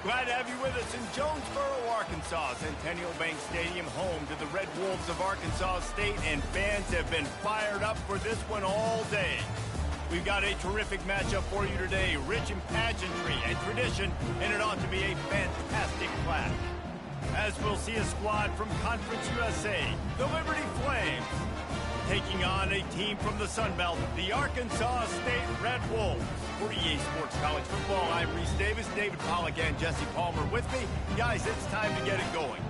Glad to have you with us in Jonesboro, Arkansas. Centennial Bank Stadium, home to the Red Wolves of Arkansas State, and fans have been fired up for this one all day. We've got a terrific matchup for you today, rich in pageantry and tradition, and it ought to be a fantastic clash. As we'll see a squad from Conference USA, the Liberty Flames, taking on a team from the Sun Belt, the Arkansas State Red Wolves. For EA Sports College Football, I'm Reese Davis, David Pollack, and Jesse Palmer with me. Guys, it's time to get it going.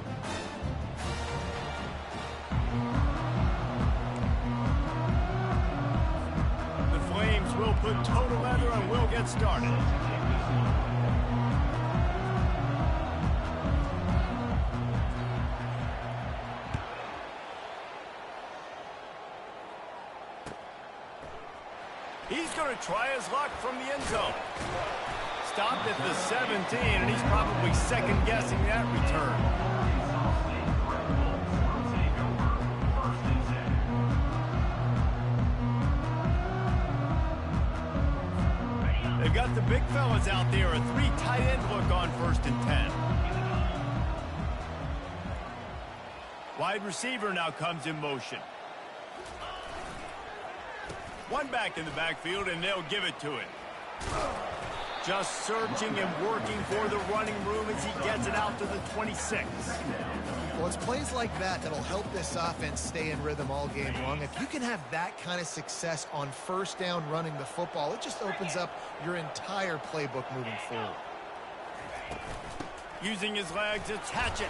The Flames will put toe to leather and we'll get started. He's going to try his luck from the end zone. Stopped at the 17, and he's probably second-guessing that return. They've got the big fellas out there, a three tight end look on 1st and 10. Wide receiver now comes in motion. One back in the backfield, and they'll give it to him. Just searching and working for the running room as he gets it out to the 26. Well, it's plays like that that'll help this offense stay in rhythm all game long. If you can have that kind of success on 1st down running the football, it just opens up your entire playbook moving forward. Using his legs, it's Hatchett.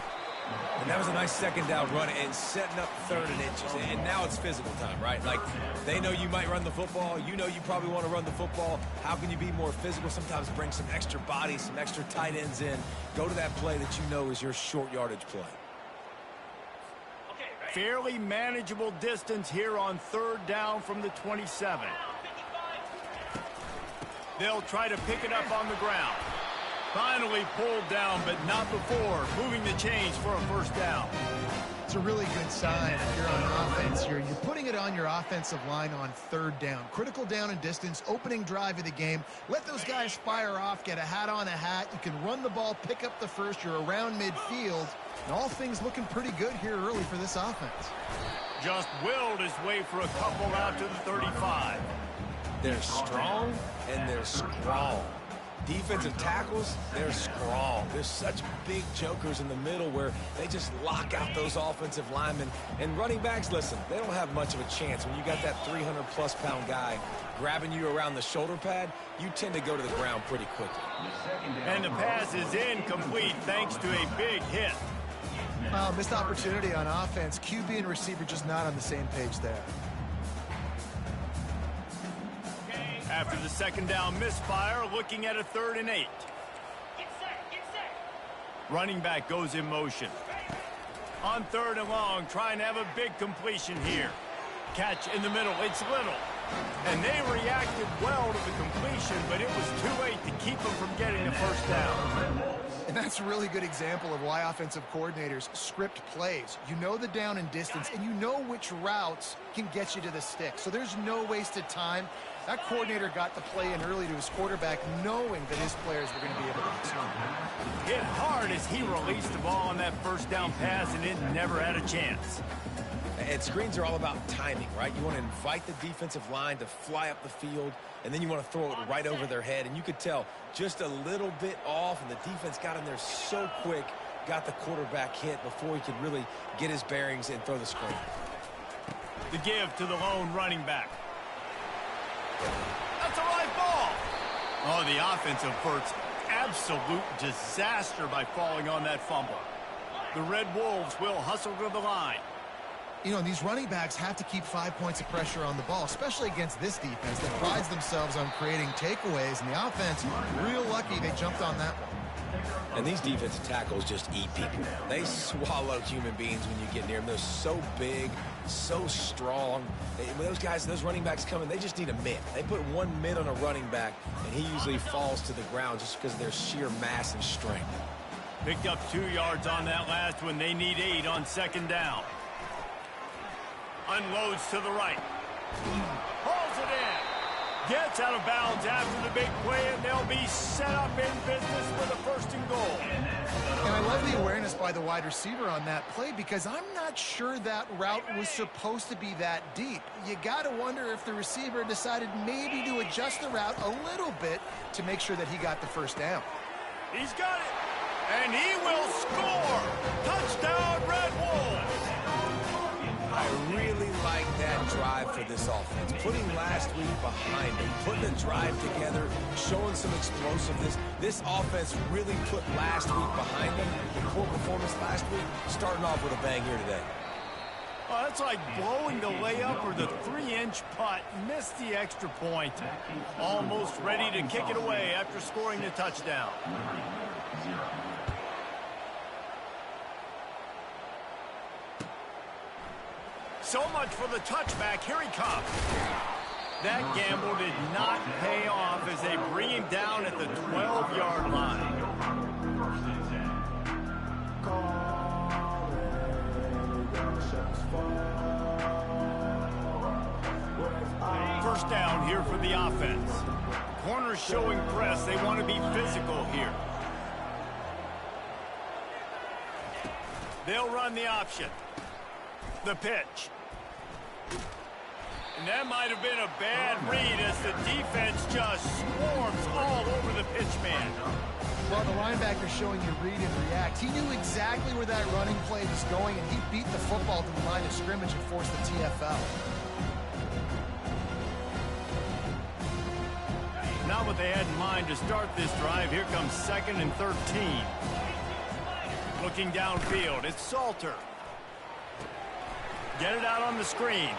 And that was a nice 2nd down run and setting up 3rd and inches. And now it's physical time, right? Like, they know you might run the football. You know you probably want to run the football. How can you be more physical? Sometimes bring some extra bodies, some extra tight ends in. Go to that play that you know is your short yardage play. Fairly manageable distance here on 3rd down from the 27. They'll try to pick it up on the ground. Finally pulled down, but not before moving the chains for a 1st down. It's a really good sign if you're on offense here. You're putting it on your offensive line on 3rd down. Critical down and distance, opening drive of the game. Let those guys fire off, get a hat on a hat. You can run the ball, pick up the first. You're around midfield. And all things looking pretty good here early for this offense. Just willed his way for a couple out to the 35. They're strong and they're strong. Defensive tackles, they're strong. There's such big jokers in the middle where they just lock out those offensive linemen. And running backs, listen, they don't have much of a chance. When you got that 300-plus pound guy grabbing you around the shoulder pad, you tend to go to the ground pretty quickly. And the pass is incomplete thanks to a big hit. Missed opportunity on offense. QB and receiver just not on the same page there. After the 2nd down misfire, looking at a 3rd and 8. Get set. Running back goes in motion. On 3rd and long, trying to have a big completion here. Catch in the middle, it's Little. And they reacted well to the completion, but it was too late to keep them from getting the 1st down. And that's a really good example of why offensive coordinators script plays. You know the down and distance, and you know which routes can get you to the stick. So there's no wasted time. That coordinator got the play in early to his quarterback, knowing that his players were going to be able to respond. Hit hard as he released the ball on that 1st down pass, and it never had a chance. And screens are all about timing, right? You want to invite the defensive line to fly up the field, and then you want to throw it right over their head. And you could tell just a little bit off, and the defense got in there so quick, got the quarterback hit before he could really get his bearings and throw the screen. The give to the lone running back. That's a live ball. Oh, the offense averts absolute disaster by falling on that fumble. The Red Wolves will hustle to the line. You know, these running backs have to keep 5 points of pressure on the ball, especially against this defense that prides themselves on creating takeaways. And the offense, real lucky they jumped on that one. And these defensive tackles just eat people. They swallow human beings when you get near them. They're so big, so strong. When those guys, those running backs come in, they just need a mid. They put one mid on a running back, and he usually falls to the ground just because of their sheer mass and strength. Picked up 2 yards on that last one. They need 8 on 2nd down. Unloads to the right. Hauls it in. Gets out of bounds after the big play, and they'll be set up in business with a first and goal. And I love the awareness by the wide receiver on that play because I'm not sure that route was supposed to be that deep. You got to wonder if the receiver decided maybe to adjust the route a little bit to make sure that he got the first down. He's got it, and he will score. Touchdown, Red Wolves. I really like that drive for this offense. Putting last week behind them, putting a drive together, showing some explosiveness. This offense really put last week behind them. The poor performance last week, starting off with a bang here today. Well, that's like blowing the layup or the 3-inch putt. Missed the extra point. Almost ready to kick it away after scoring the touchdown. So much for the touchback. Here he comes. That gamble did not pay off as they bring him down at the 12-yard line. First down here for the offense. Corners showing press. They want to be physical here. They'll run the option. The pitch. And that might have been a bad read as the defense just swarms all over the pitch man. Well, the linebacker's showing you read and react. He knew exactly where that running play was going, and he beat the football to the line of scrimmage and forced the TFL. Not what they had in mind to start this drive. Here comes 2nd and 13. Looking downfield, it's Salter. Get it out on the screen.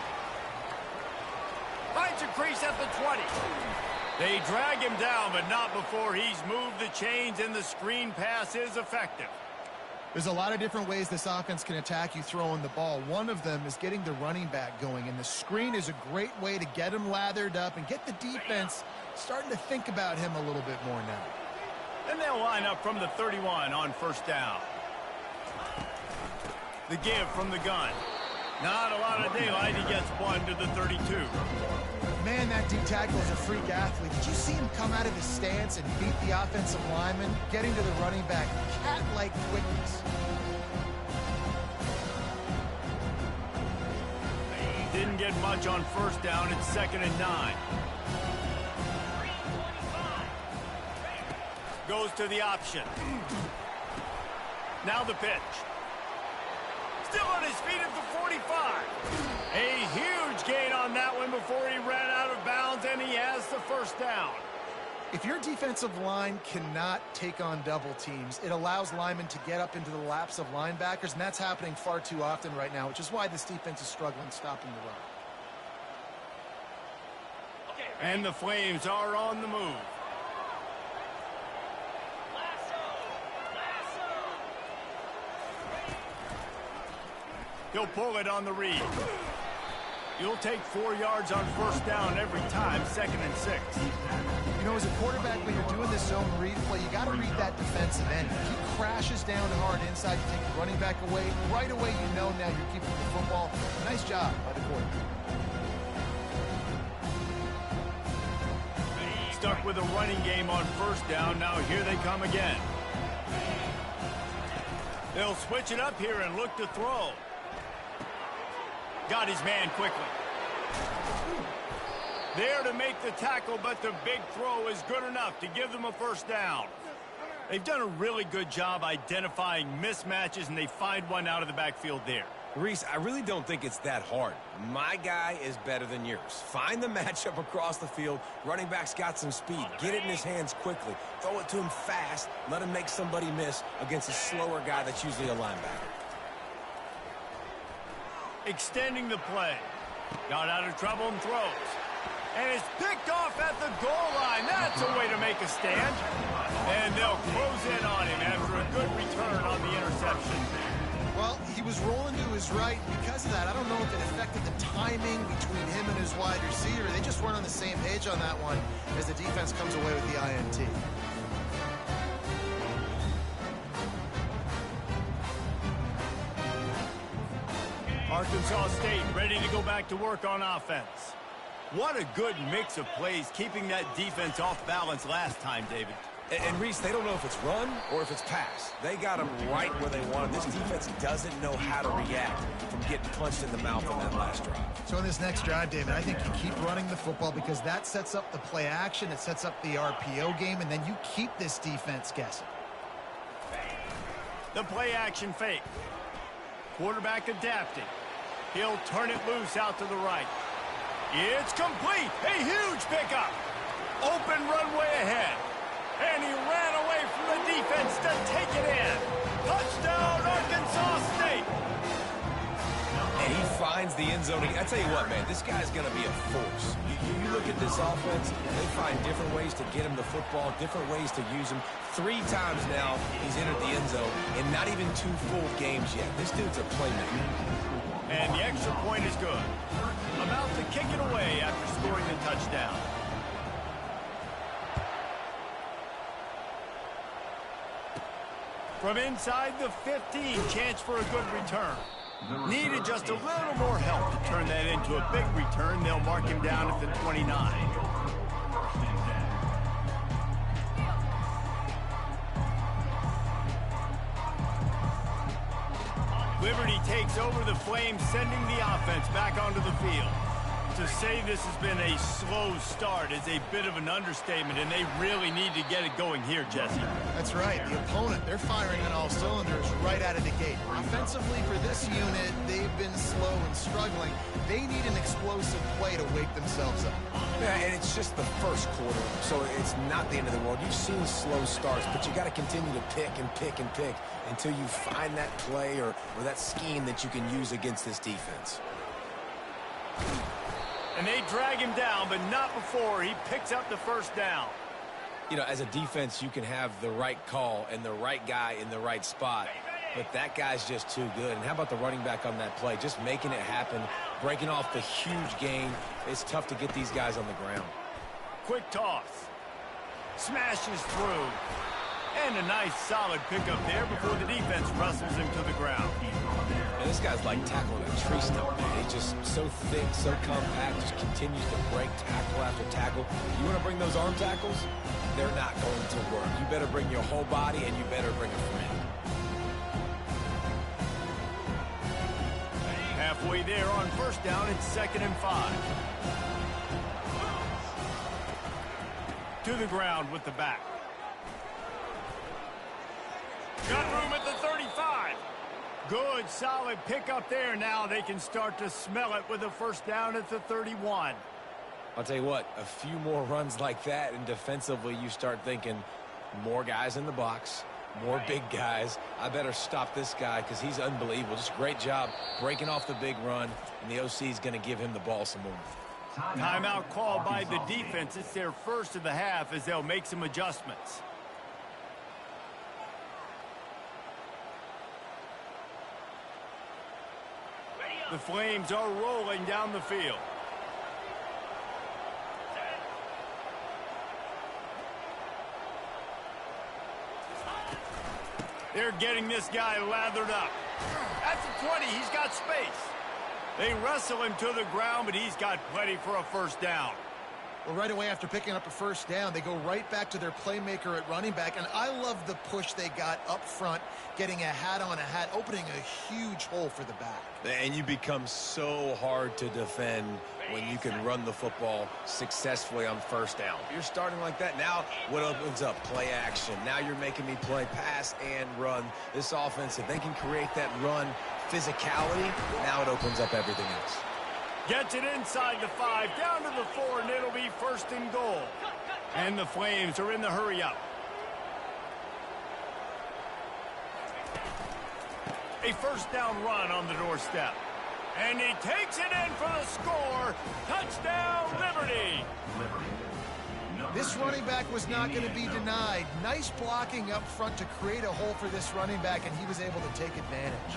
Finds a crease at the 20. They drag him down, but not before he's moved the chains, and the screen pass is effective. There's a lot of different ways this offense can attack you throwing the ball. One of them is getting the running back going, and the screen is a great way to get him lathered up and get the defense starting to think about him a little bit more now. And they'll line up from the 31 on first down. The give from the gun. Not a lot of daylight. He gets one to the 32. Man, that D tackle is a freak athlete. Did you see him come out of his stance and beat the offensive lineman, getting to the running back? Cat-like quickness. Didn't get much on first down. It's 2nd and 9. Goes to the option. Now the pitch. Still on his feet at the 45. A huge gain on that one before he ran out of bounds, and he has the first down. If your defensive line cannot take on double teams, it allows linemen to get up into the laps of linebackers, and that's happening far too often right now, which is why this defense is struggling stopping the run. And the Flames are on the move. He'll pull it on the read. You'll take 4 yards on first down every time, 2nd and 6. You know, as a quarterback, when you're doing this zone read play, you got to read that defensive end. If he crashes down hard inside, you take the running back away. Right away, you know now you're keeping the football. Nice job by the quarterback. Stuck with a running game on first down. Now here they come again. They'll switch it up here and look to throw. Got his man quickly. There to make the tackle, but the big throw is good enough to give them a first down. They've done a really good job identifying mismatches, and they find one out of the backfield there. Reese, I really don't think it's that hard. My guy is better than yours. Find the matchup across the field. Running back's got some speed. Get it in his hands quickly. Throw it to him fast. Let him make somebody miss against a slower guy that's usually a linebacker. Extending the play. Got out of trouble and throws. And it's picked off at the goal line. That's a way to make a stand. And they'll close in on him after a good return on the interception. Well, he was rolling to his right. Because of that, I don't know if it affected the timing between him and his wide receiver. They just weren't on the same page on that one as the defense comes away with the INT. Arkansas State ready to go back to work on offense. What a good mix of plays, keeping that defense off balance last time, David. And Reese, they don't know if it's run or if it's pass. They got them right where they want them. This defense doesn't know how to react from getting punched in the mouth on that last drive. So in this next drive, David, I think you keep running the football because that sets up the play action, it sets up the RPO game, and then you keep this defense guessing. The play action fake. Quarterback adapting. He'll turn it loose out to the right. It's complete. A huge pickup. Open runway ahead. And he ran away from the defense to take it in. Touchdown, Arkansas State. And he finds the end zone. I tell you what, man, this guy's going to be a force. You look at this offense, they find different ways to get him the football, different ways to use him. 3 times now he's entered the end zone, and not even 2 full games yet. This dude's a playmaker. And the extra point is good. About to kick it away after scoring the touchdown. From inside the 15, chance for a good return. Needed just a little more help to turn that into a big return. They'll mark him down at the 29. Liberty takes over the Flames, sending the offense back onto the field. To say this has been a slow start is a bit of an understatement, and they really need to get it going here, Jesse. That's right. The opponent, they're firing on all cylinders right out of the gate. Offensively for this unit, they've been slow and struggling. They need an explosive play to wake themselves up. Yeah, and it's just the first quarter, so it's not the end of the world. You've seen slow starts, but you got to continue to pick and pick and pick until you find that play or that scheme that you can use against this defense. And they drag him down, but not before he picks up the first down. You know, as a defense, you can have the right call and the right guy in the right spot, but that guy's just too good. And how about the running back on that play? Just making it happen, breaking off the huge gain. It's tough to get these guys on the ground. Quick toss. Smashes through. And a nice solid pickup there before the defense wrestles him to the ground. And this guy's like tackling a tree stump, man. He's just so thick, so compact, just continues to break tackle after tackle. You want to bring those arm tackles? They're not going to work. You better bring your whole body, and you better bring a friend. Halfway there on first down, it's 2nd and 5. To the ground with the back. Got room at the 35. Good, solid pickup there. Now they can start to smell it with a first down at the 31. I'll tell you what, a few more runs like that, and defensively you start thinking more guys in the box, more big guys. I better stop this guy because he's unbelievable. Just great job breaking off the big run, and the OC is going to give him the ball some more. Timeout called by the defense. It's their first of the half as they'll make some adjustments. The Flames are rolling down the field. They're getting this guy lathered up. At the 20, he's got space. They wrestle him to the ground, but he's got plenty for a first down. Well, right away after picking up a first down, they go right back to their playmaker at running back. And I love the push they got up front, getting a hat on a hat, opening a huge hole for the back. And you become so hard to defend when you can run the football successfully on first down. You're starting like that. Now what opens up? Play action. Now you're making me play pass and run. This offense, if they can create that run physicality, now it opens up everything else. Gets it inside the 5, down to the 4, and it'll be 1st and goal. And the Flames are in the hurry up. A first down run on the doorstep. And he takes it in for the score. Touchdown, Liberty. This running back was not going to be denied. Nice blocking up front to create a hole for this running back, and he was able to take advantage.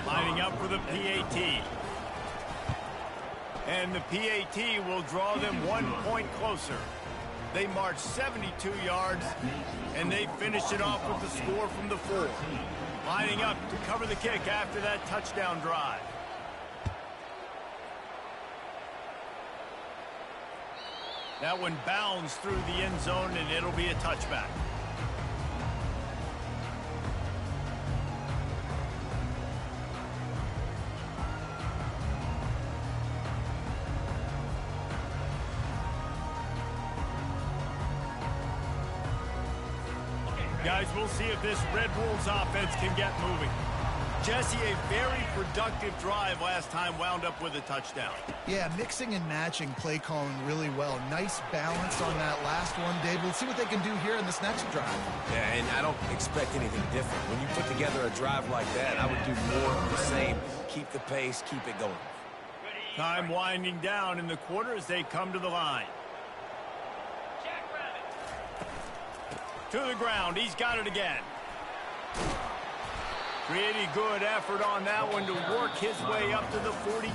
Lining up for the PAT. And the PAT will draw them 1 point closer. They march 72 yards, and they finish it off with the score from the 4. Lining up to cover the kick after that touchdown drive. That one bounds through the end zone, and it'll be a touchback. Guys, we'll see if this Red Wolves offense can get moving. Jesse, a very productive drive last time wound up with a touchdown. Yeah, mixing and matching play calling really well. Nice balance on that last one, Dave. We'll see what they can do here in this next drive. Yeah, and I don't expect anything different. When you put together a drive like that, I would do more of the same. Keep the pace, keep it going. Time winding down in the quarter as they come to the line. To the ground. He's got it again. Pretty good effort on that one to work his way up to the 42.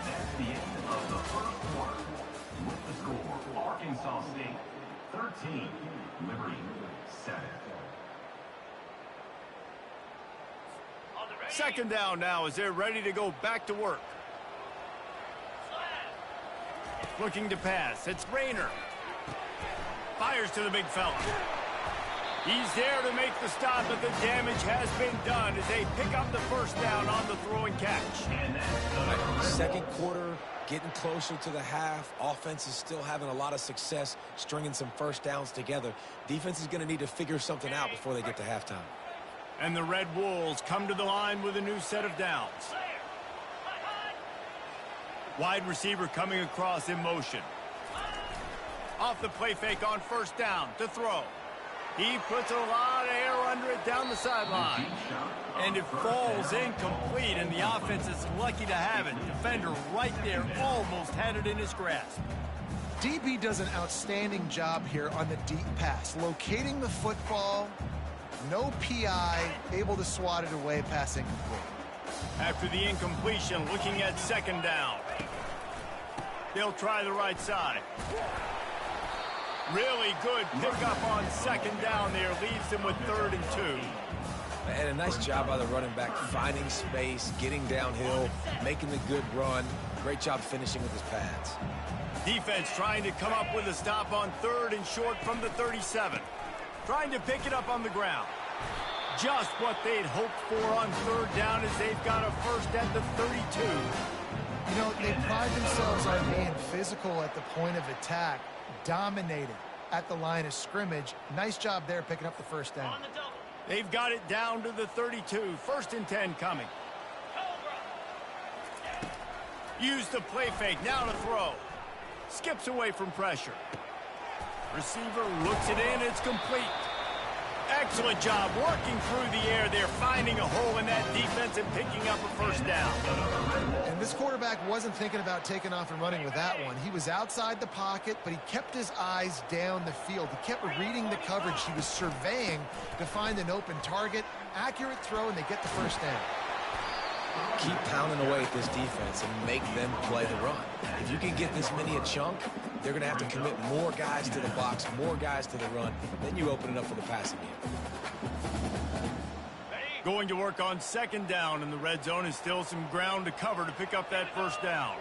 That's the end of the first quarter. With the score, Arkansas State 13, Liberty 7. Second down now as they're ready to go back to work. Looking to pass. It's Rayner. Fires to the big fella. He's there to make the stop, but the damage has been done as they pick up the first down on the throw and catch. Second quarter, getting closer to the half. Offense is still having a lot of success stringing some first downs together. Defense is going to need to figure something out before they get to halftime. And the Red Wolves come to the line with a new set of downs. Wide receiver coming across in motion. Off the play fake on first down to throw. He puts a lot of air under it down the sideline. And it falls incomplete, and the offense is lucky to have it. Defender right there almost had it in his grasp. DB does an outstanding job here on the deep pass. Locating the football, no PI, able to swat it away, pass incomplete. After the incompletion, looking at second down. They'll try the right side. Really good pickup on second down there. Leaves them with 3rd and 2. And a nice job by the running back, finding space, getting downhill, making the good run. Great job finishing with his pads. Defense trying to come up with a stop on 3rd and short from the 37. Trying to pick it up on the ground. Just what they'd hoped for on 3rd down as they've got a first at the 32. You know, they pride themselves on being physical at the point of attack, dominating at the line of scrimmage. Nice job there picking up the first down. They've got it down to the 32. 1st and 10 coming. Use the play fake. Now to throw. Skips away from pressure. Receiver looks it in. It's complete. Excellent job working through the air there, finding a hole in that defense and picking up a first down. And this quarterback wasn't thinking about taking off and running with that one. He was outside the pocket, but he kept his eyes down the field. He kept reading the coverage. He was surveying to find an open target. Accurate throw, and they get the first down. Keep pounding away at this defense and make them play the run. If you can get this many a chunk, they're going to have to commit more guys to the box, more guys to the run. Then you open it up for the passing game. Going to work on second down, and the red zone is still some ground to cover to pick up that first down.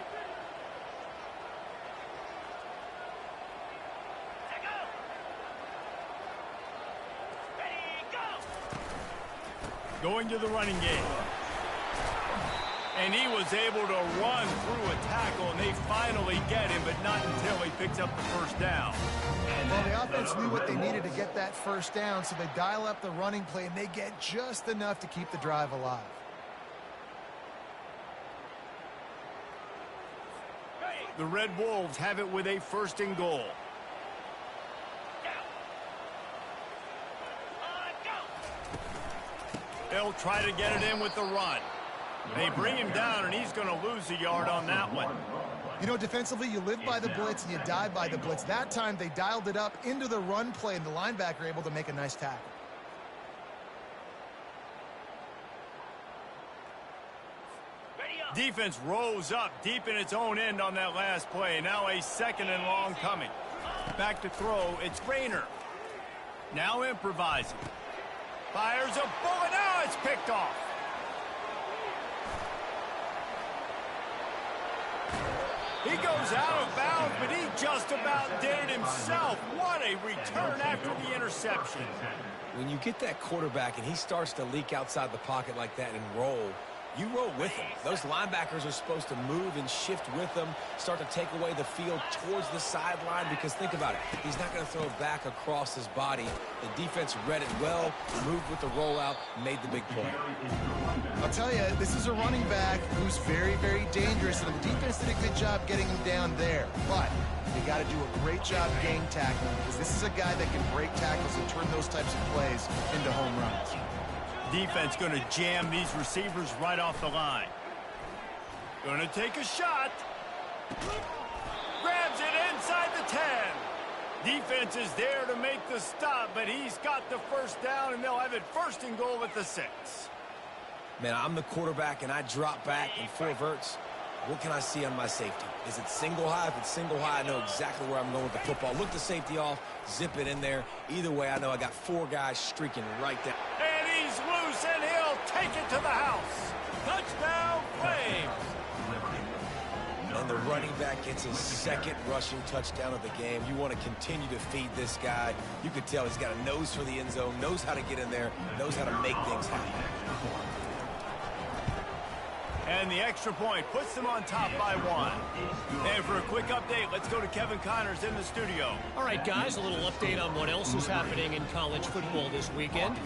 Going to the running game. And he was able to run through a tackle, and they finally get him, but not until he picks up the first down. Well, the offense knew what they needed to get that first down, so they dial up the running play, and they get just enough to keep the drive alive. The Red Wolves have it with a 1st and goal. They'll try to get it in with the run. They bring him down, and he's going to lose a yard on that one. You know, defensively, you live by the blitz and you die by the blitz. That time, they dialed it up into the run play, and the linebacker able to make a nice tackle. Defense rose up deep in its own end on that last play. Now a 2nd and long coming. Back to throw. It's Rayner. Now improvising. Fires a bullet. Now it's picked off. He goes out of bounds, but he just about did it himself. What a return after the interception. When you get that quarterback and he starts to leak outside the pocket like that and roll, you roll with him. Those linebackers are supposed to move and shift with them, start to take away the field towards the sideline, because think about it. He's not going to throw it back across his body. The defense read it well, moved with the rollout, made the big play. I'll tell you, this is a running back who's very, very dangerous, and the defense did a good job getting him down there. But you got to do a great job game tackling, because this is a guy that can break tackles and turn those types of plays into home runs. Defense going to jam these receivers right off the line. Going to take a shot. Grabs it inside the 10. Defense is there to make the stop, but he's got the first down, and they'll have it 1st and goal at the 6. Man, I'm the quarterback, and I drop back in 4 verts. What can I see on my safety? Is it single high? If it's single high, I know exactly where I'm going with the football. Look the safety off, zip it in there. Either way, I know I got 4 guys streaking right there. And he's loose, and he'll take it to the house. Touchdown, Flames. And the running back gets his 2nd rushing touchdown of the game. You want to continue to feed this guy. You could tell he's got a nose for the end zone, knows how to get in there, knows how to make things happen. And the extra point puts them on top by 1. And for a quick update, let's go to Kevin Connors in the studio. All right, guys, a little update on what else is happening in college football this weekend.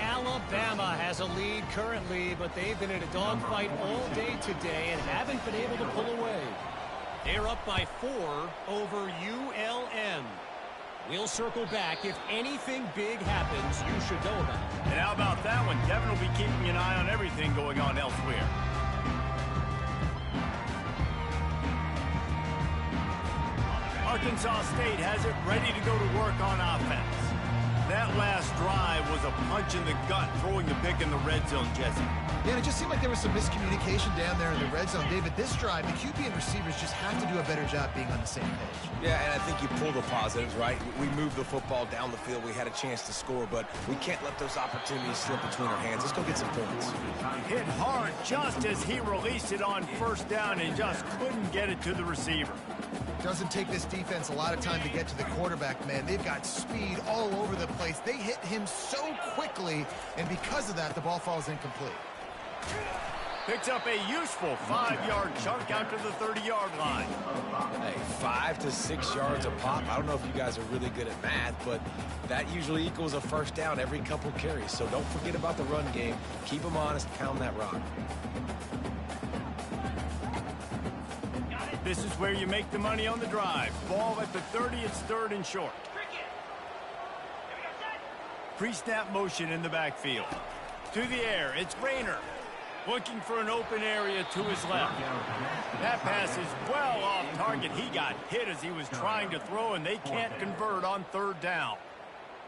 Alabama has a lead currently, but they've been in a dogfight all day today and haven't been able to pull away. They're up by 4 over ULM. We'll circle back. If anything big happens, you should know about it. And how about that one? Kevin will be keeping an eye on everything going on elsewhere. Arkansas State has it ready to go to work on offense. That last drive was a punch in the gut, throwing the pick in the red zone, Jesse. Yeah, and it just seemed like there was some miscommunication down there in the red zone. David, this drive, the QB and receivers just have to do a better job being on the same page. Yeah, and I think you pull the positives, right? We moved the football down the field. We had a chance to score, but we can't let those opportunities slip between our hands. Let's go get some points. Hit hard just as he released it on 1st down and just couldn't get it to the receiver. Doesn't take this defense a lot of time to get to the quarterback, man. They've got speed all over the place. They hit him so quickly, and because of that, the ball falls incomplete. Picks up a useful 5-yard chunk out to the 30-yard line. Hey, 5 to 6 yards a pop. I don't know if you guys are really good at math, but that usually equals a 1st down every couple carries. So don't forget about the run game. Keep them honest. Pound that rock. This is where you make the money on the drive. Ball at the 30, it's 3rd and short. Pre-snap motion in the backfield. To the air, it's Rayner. Looking for an open area to his left. That pass is well off target. He got hit as he was trying to throw, and they can't convert on 3rd down.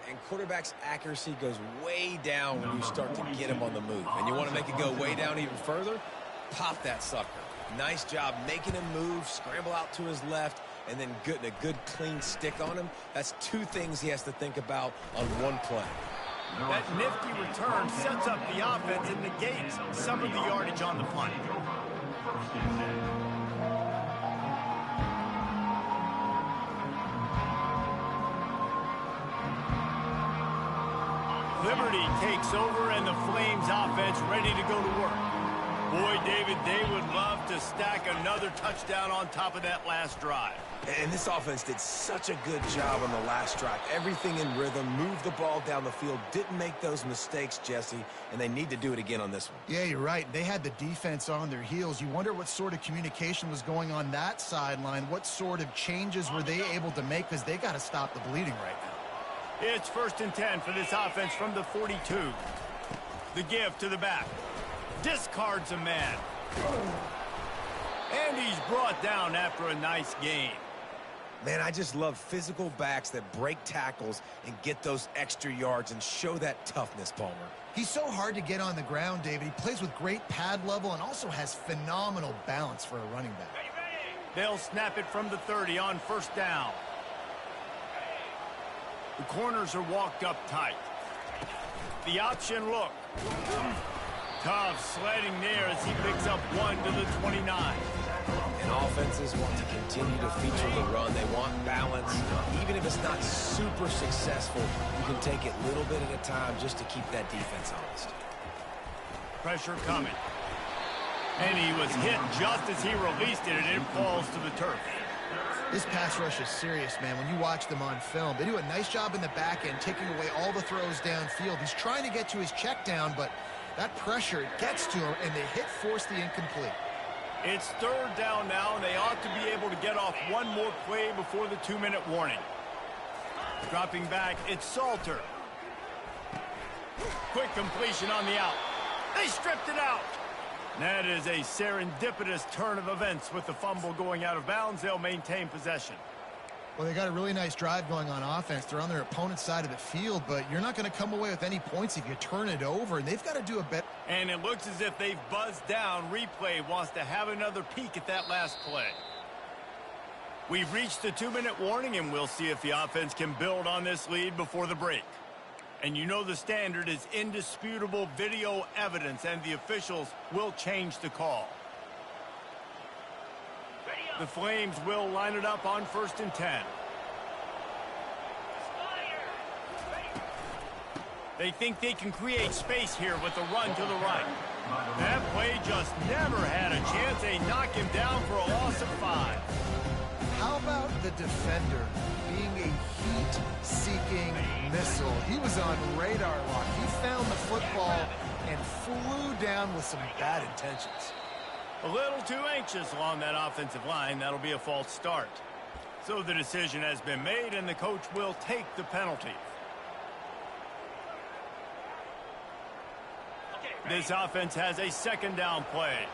And quarterback's accuracy goes way down when you start to get him on the move. And you want to make it go way down even further? Pop that sucker. Nice job making him move, scramble out to his left, and then getting a good clean stick on him. That's 2 things he has to think about on 1 play. That nifty return sets up the offense and negates some of the yardage on the punt. Liberty takes over, and the Flames offense ready to go to work. Boy, David, they would love to stack another touchdown on top of that last drive. And this offense did such a good job on the last drive. Everything in rhythm, moved the ball down the field, didn't make those mistakes, Jesse, and they need to do it again on this one. Yeah, you're right. They had the defense on their heels. You wonder what sort of communication was going on that sideline. What sort of changes were they able to make, because they got to stop the bleeding right now. It's 1st and 10 for this offense from the 42. The give to the back. Discards a man. And he's brought down after a nice gain. Man, I just love physical backs that break tackles and get those extra yards and show that toughness, Palmer. He's so hard to get on the ground, David. He plays with great pad level and also has phenomenal balance for a running back. They'll snap it from the 30 on 1st down. The corners are walked up tight. The option look. Tough sledding there as he picks up 1 to the 29. And offenses want to continue to feature the run. They want balance. Even if it's not super successful, you can take it little bit at a time just to keep that defense honest. Pressure coming. And he was hit just as he released it, and it falls to the turf. This pass rush is serious, man. When you watch them on film, they do a nice job in the back end, taking away all the throws downfield. He's trying to get to his check down, but that pressure gets to him, and the hit forced the incomplete. It's third down now, and they ought to be able to get off one more play before the 2-minute warning. Dropping back, it's Salter. Quick completion on the out. They stripped it out. That is a serendipitous turn of events. With the fumble going out of bounds, they'll maintain possession. Well, they got a really nice drive going on offense. They're on their opponent's side of the field, but you're not going to come away with any points if you turn it over, and they've got to do a better. And it looks as if they've buzzed down. Replay wants to have another peek at that last play. We've reached the 2-minute warning, and we'll see if the offense can build on this lead before the break. And you know the standard is indisputable video evidence, and the officials will change the call. The Flames will line it up on 1st and 10. They think they can create space here with the run to the right. That play just never had a chance. They knock him down for a loss of 5. How about the defender being a heat-seeking missile? He was on radar lock. He found the football and flew down with some bad intentions. A little too anxious along that offensive line. That'll be a false start. So the decision has been made, and the coach will take the penalty. This offense has a 2nd down play.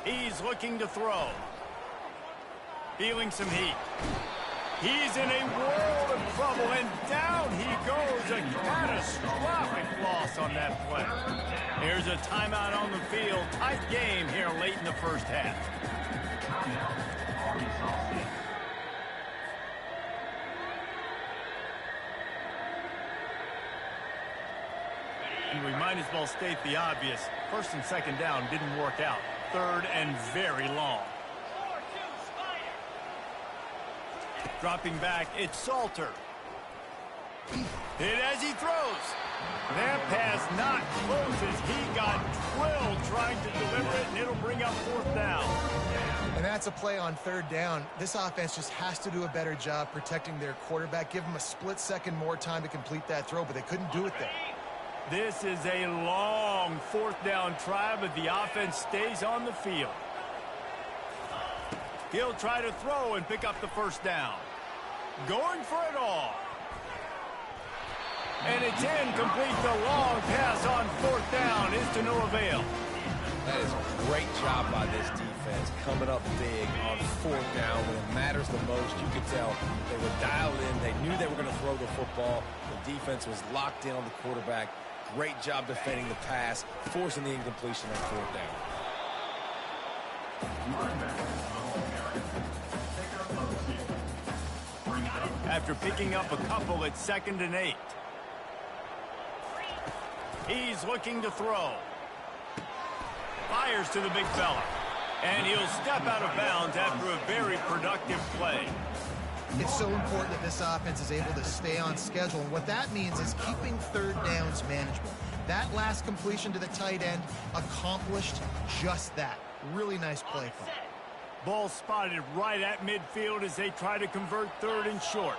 He's looking to throw. Feeling some heat. He's in a world of trouble, and down he goes. A catastrophic loss on that play. Here's a timeout on the field. Tight game here late in the first half. And we might as well state the obvious. 1st and 2nd down didn't work out. 3rd and very long. Dropping back, it's Salter. Hit as he throws. That pass not close as he got drilled trying to deliver it, and it'll bring up 4th down. And that's a play on 3rd down. This offense just has to do a better job protecting their quarterback. Give him a split second more time to complete that throw, but they couldn't do it there. This is a long 4th down try, but the offense stays on the field. He'll try to throw and pick up the 1st down. Going for it all. And it's incomplete. The long pass on 4th down is to no avail. That is a great job by this defense, coming up big on 4th down when it matters the most. You could tell they were dialed in. They knew they were going to throw the football. The defense was locked in on the quarterback. Great job defending the pass, forcing the incompletion on 4th down. After picking up a couple, it's 2nd and 8. He's looking to throw. Fires to the big fella. And he'll step out of bounds after a very productive play. It's so important that this offense is able to stay on schedule, and what that means is keeping 3rd downs manageable. That last completion to the tight end accomplished just that. Really nice play call. Ball spotted right at midfield as they try to convert 3rd and short.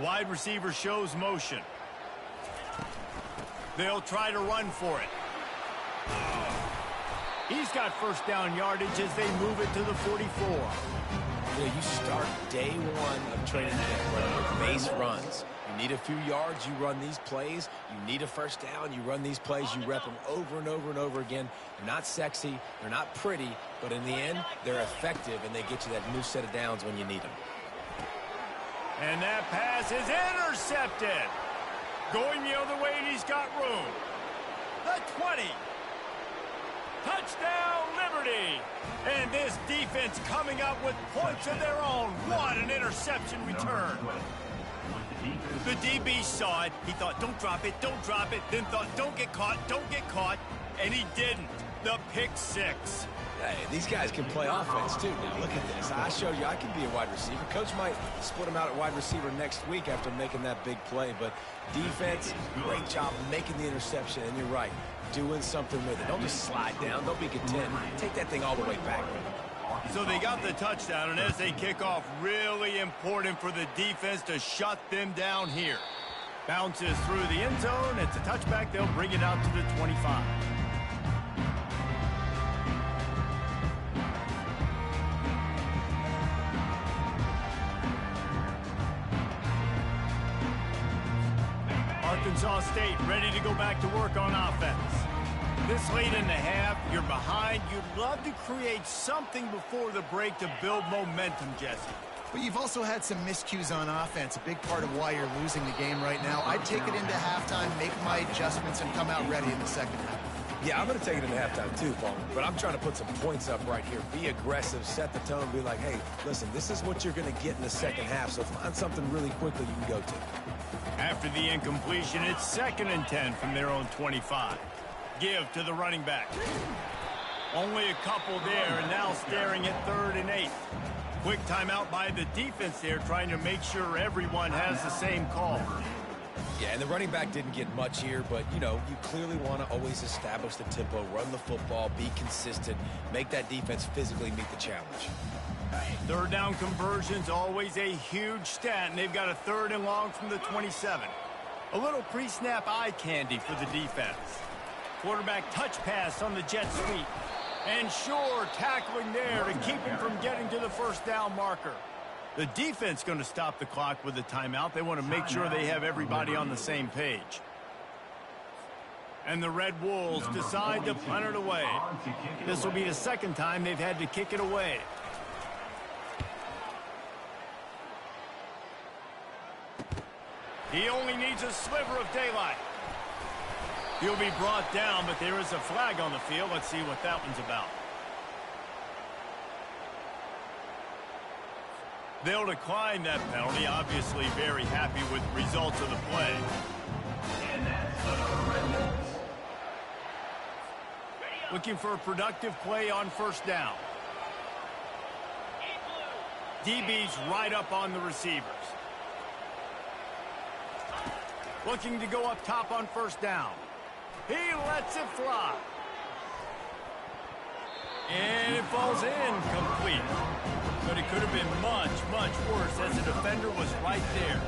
Wide receiver shows motion. They'll try to run for it. He's got 1st down yardage as they move it to the 44. You start day 1 of training camp running with base runs. You need a few yards, you run these plays. You need a 1st down, you run these plays. You rep them over and over and over again. They're not sexy, they're not pretty, but in the end, they're effective, and they get you that new set of downs when you need them. And that pass is intercepted. Going the other way, and he's got room. The 20. Touchdown, Liberty! And this defense coming up with points of their own. What an interception return. The DB saw it. He thought, don't drop it, then thought, don't get caught, and he didn't. The pick six. Hey, these guys can play offense, too. Now, look at this. I showed you I can be a wide receiver. Coach might split them out at wide receiver next week after making that big play. But defense, great job making the interception. And you're right, doing something with it. Don't just slide down. Don't be content. Take that thing all the way back. So they got the touchdown, and as they kick off, really important for the defense to shut them down here. Bounces through the end zone. It's a touchback. They'll bring it out to the 25. Arkansas State ready to go back to work on offense. This late in the half, you're behind. You'd love to create something before the break to build momentum, Jesse. But you've also had some miscues on offense, a big part of why you're losing the game right now. I'd take it into halftime, make my adjustments, and come out ready in the second half. Yeah, I'm going to take it into halftime too, Paul. But I'm trying to put some points up right here. Be aggressive, set the tone, be like, hey, listen, this is what you're going to get in the second half, so find something really quickly you can go to. After the incompletion, it's 2nd and 10 from their own 25. Give to the running back. Only a couple there, and now staring at 3rd and 8. Quick timeout by the defense there, trying to make sure everyone has the same call. Yeah, and the running back didn't get much here, but, you know, you clearly want to always establish the tempo, run the football, be consistent, make that defense physically meet the challenge. 3rd down conversions, always a huge stat, and they've got a 3rd and long from the 27. A little pre-snap eye candy for the defense. Quarterback touch pass on the jet sweep. And sure, tackling there to keep him from getting to the 1st down marker. The defense going to stop the clock with a timeout. They want to make sure they have everybody on the same page. And the Red Wolves decide to punt it away. This will be the 2nd time they've had to kick it away. He only needs a sliver of daylight. He'll be brought down, but there is a flag on the field. Let's see what that one's about. They'll decline that penalty. Obviously very happy with the results of the play. Looking for a productive play on 1st down. DB's right up on the receivers. Looking to go up top on 1st down. He lets it fly. And it falls in complete. But it could have been much, much worse as the defender was right there.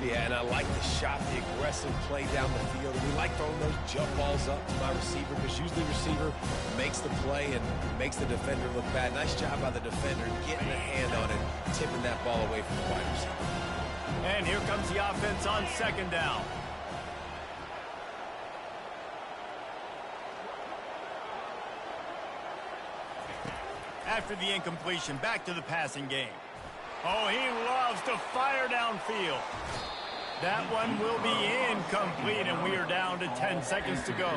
Yeah, and I like the shot, the aggressive play down the field. We like throwing those jump balls up to my receiver because usually the receiver makes the play and makes the defender look bad. Nice job by the defender getting a hand on it, tipping that ball away from the wide receiver. And here comes the offense on 2nd down. After the incompletion, back to the passing game. Oh, he loves to fire downfield. That one will be incomplete, and we are down to 10 seconds to go.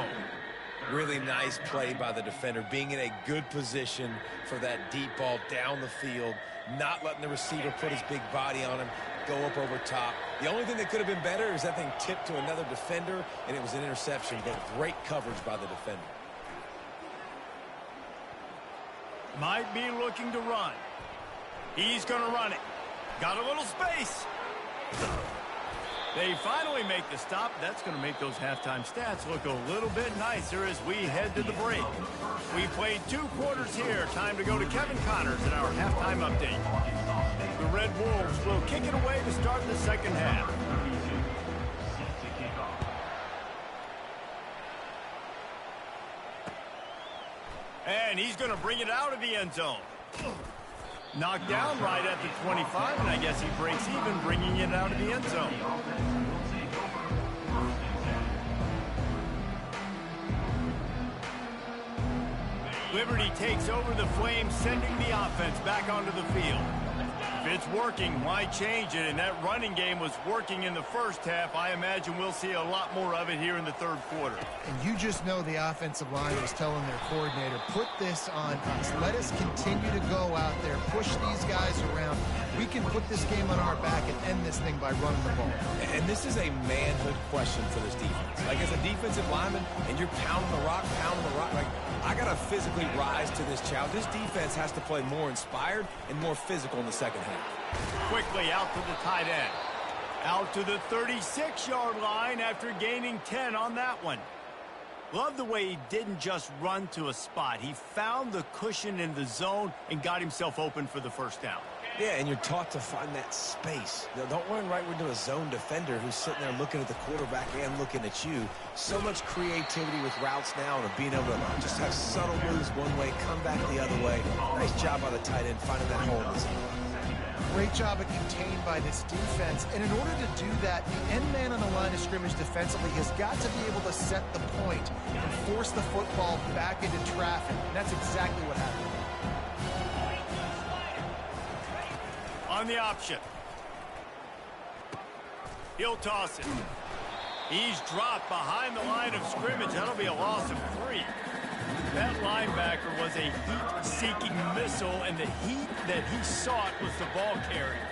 Really nice play by the defender, being in a good position for that deep ball down the field, not letting the receiver put his big body on him, go up over top. The only thing that could have been better is that thing tipped to another defender, and it was an interception, but great coverage by the defender. Might be looking to run. He's going to run it. Got a little space. They finally make the stop. That's going to make those halftime stats look a little bit nicer as we head to the break. We played 2 quarters here. Time to go to Kevin Connors in our halftime update. The Red Wolves will kick it away to start the 2nd half. And he's going to bring it out of the end zone. Knocked down right at the 25, and I guess he breaks even bringing it out of the end zone. Liberty takes over the Flames, sending the offense back onto the field. If it's working, why change it? And that running game was working in the first half. I imagine we'll see a lot more of it here in the third quarter. And you just know the offensive line was telling their coordinator, put this on us. Let us continue to go out there, push these guys around. We can put this game on our back and end this thing by running the ball. And this is a manhood question for this defense. Like, as a defensive lineman, and you're pounding the rock, like, I got to physically rise to this challenge. This defense has to play more inspired and more physical in the second half. Quickly out to the tight end. Out to the 36-yard line after gaining 10 on that one. Love the way he didn't just run to a spot. He found the cushion in the zone and got himself open for the first down. Yeah, and you're taught to find that space. Now, don't run right into a zone defender who's sitting there looking at the quarterback and looking at you. So much creativity with routes now and being able to just have subtle moves one way, come back the other way. Nice job by the tight end finding that hole in the zone. Great job of contained by this defense. And in order to do that, the end man on the line of scrimmage defensively has got to be able to set the point and force the football back into traffic. And that's exactly what happened. On the option. He'll toss it. He's dropped behind the line of scrimmage. That'll be a loss of 3. That linebacker was a heat-seeking missile, and the heat that he sought was the ball carrier.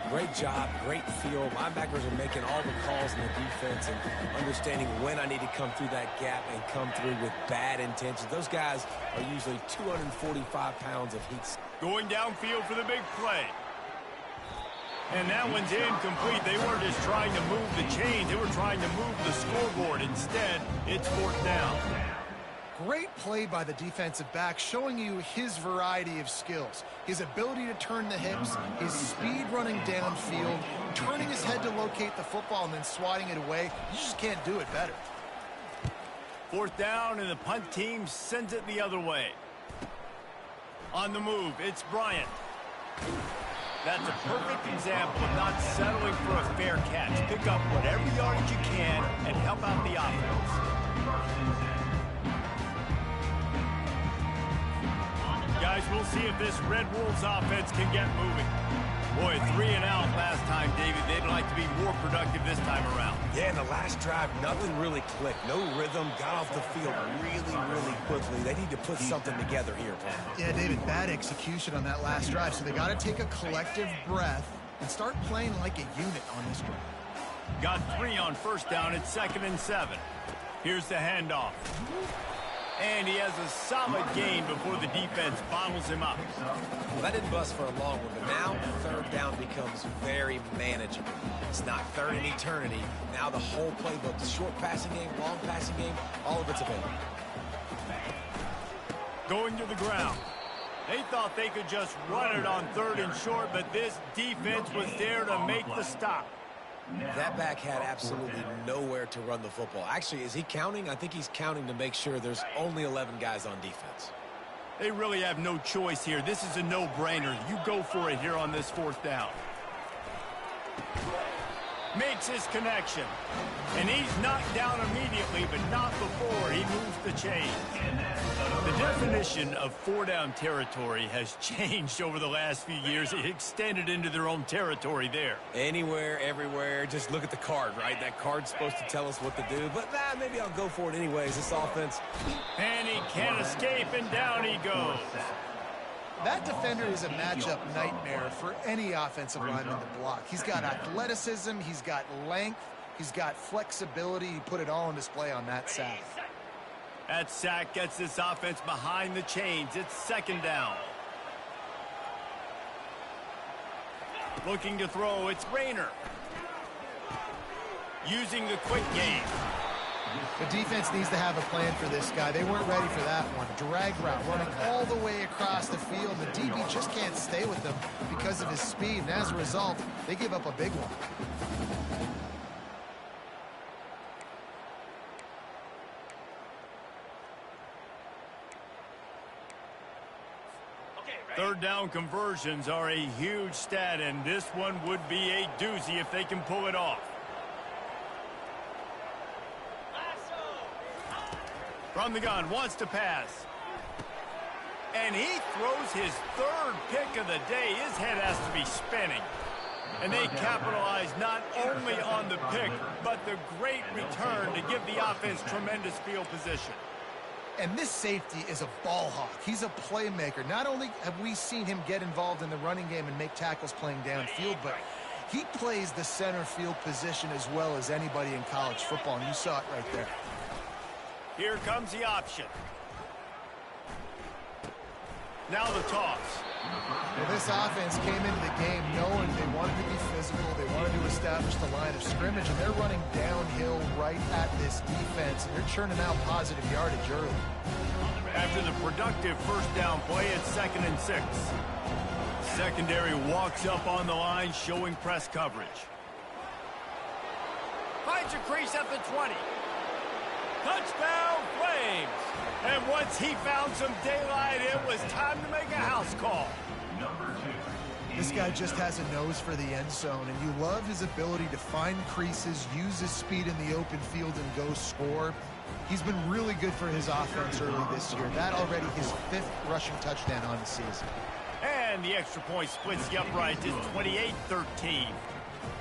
Great job, great feel. Linebackers are making all the calls in the defense and understanding when I need to come through that gap and come through with bad intentions. Those guys are usually 245 pounds of heat. Going downfield for the big play. And that one's incomplete. They weren't just trying to move the chains. They were trying to move the scoreboard. Instead, it's 4th down. Great play by the defensive back, showing you his variety of skills. His ability to turn the hips, his speed running downfield, turning his head to locate the football and then swatting it away. You just can't do it better. 4th down, and the punt team sends it the other way. On the move, it's Bryant. That's a perfect example of not settling for a fair catch. Pick up whatever yardage you can and help out the offense. Guys, we'll see if this Red Wolves offense can get moving. Boy, 3 and out last time, David. They'd like to be more productive this time around. Yeah, in the last drive, nothing really clicked. No rhythm, got off the field really quickly. They need to put something together here, Paul. Yeah, David, bad execution on that last drive, so they got to take a collective breath and start playing like a unit on this drive. Got 3 on 1st down. It's 2nd and 7. Here's the handoff. And he has a solid gain before the defense bottles him up. Well, that didn't bust for a long one, but now 3rd down becomes very manageable. It's not 3rd in eternity. Now the whole playbook, the short passing game, long passing game, all of it's available. Going to the ground. They thought they could just run it on 3rd and short, but this defense was there to make the stop. That back had absolutely nowhere to run the football. Actually, is he counting? I think he's counting to make sure there's only 11 guys on defense. They really have no choice here. This is a no-brainer. You go for it here on this 4th down. Makes his connection. And he's knocked down immediately, but not before he moves the chain. The definition of 4-down territory has changed over the last few years. It extended into their own territory there. Anywhere, everywhere, just look at the card, right? That card's supposed to tell us what to do, but maybe I'll go for it anyways, this offense. And he can't escape, and down he goes. That defender is a matchup nightmare for any offensive lineman to block. He's got athleticism, he's got length, he's got flexibility. He put it all on display on that sack. That sack gets this offense behind the chains. It's 2nd down. Looking to throw, it's Rayner. Using the quick game. The defense needs to have a plan for this guy. They weren't ready for that one. Drag route, running all the way across the field. The DB just can't stay with them because of his speed, and as a result, they give up a big one. Third down conversions are a huge stat, and this one would be a doozy if they can pull it off. From the gun, wants to pass. And he throws his third pick of the day. His head has to be spinning. And they capitalize not only on the pick, but the great return to give the offense tremendous field position. And this safety is a ball hawk. He's a playmaker. Not only have we seen him get involved in the running game and make tackles playing downfield, but he plays the center field position as well as anybody in college football, and you saw it right there. Here comes the option. Now the toss. Well, this offense came into the game knowing they wanted to be physical, they wanted to establish the line of scrimmage, and they're running downhill right at this defense, and they're churning out positive yardage early. After the productive first down play, it's 2nd and 6. Secondary walks up on the line, showing press coverage. Finds a crease at the 20. Touchdown Flames! And once he found some daylight, it was time to make a house call. This guy just has a nose for the end zone, and you love his ability to find creases, use his speed in the open field, and go score. He's been really good for his offense early this year. That already his 5th rushing touchdown on the season. And the extra point splits the upright to 28-13.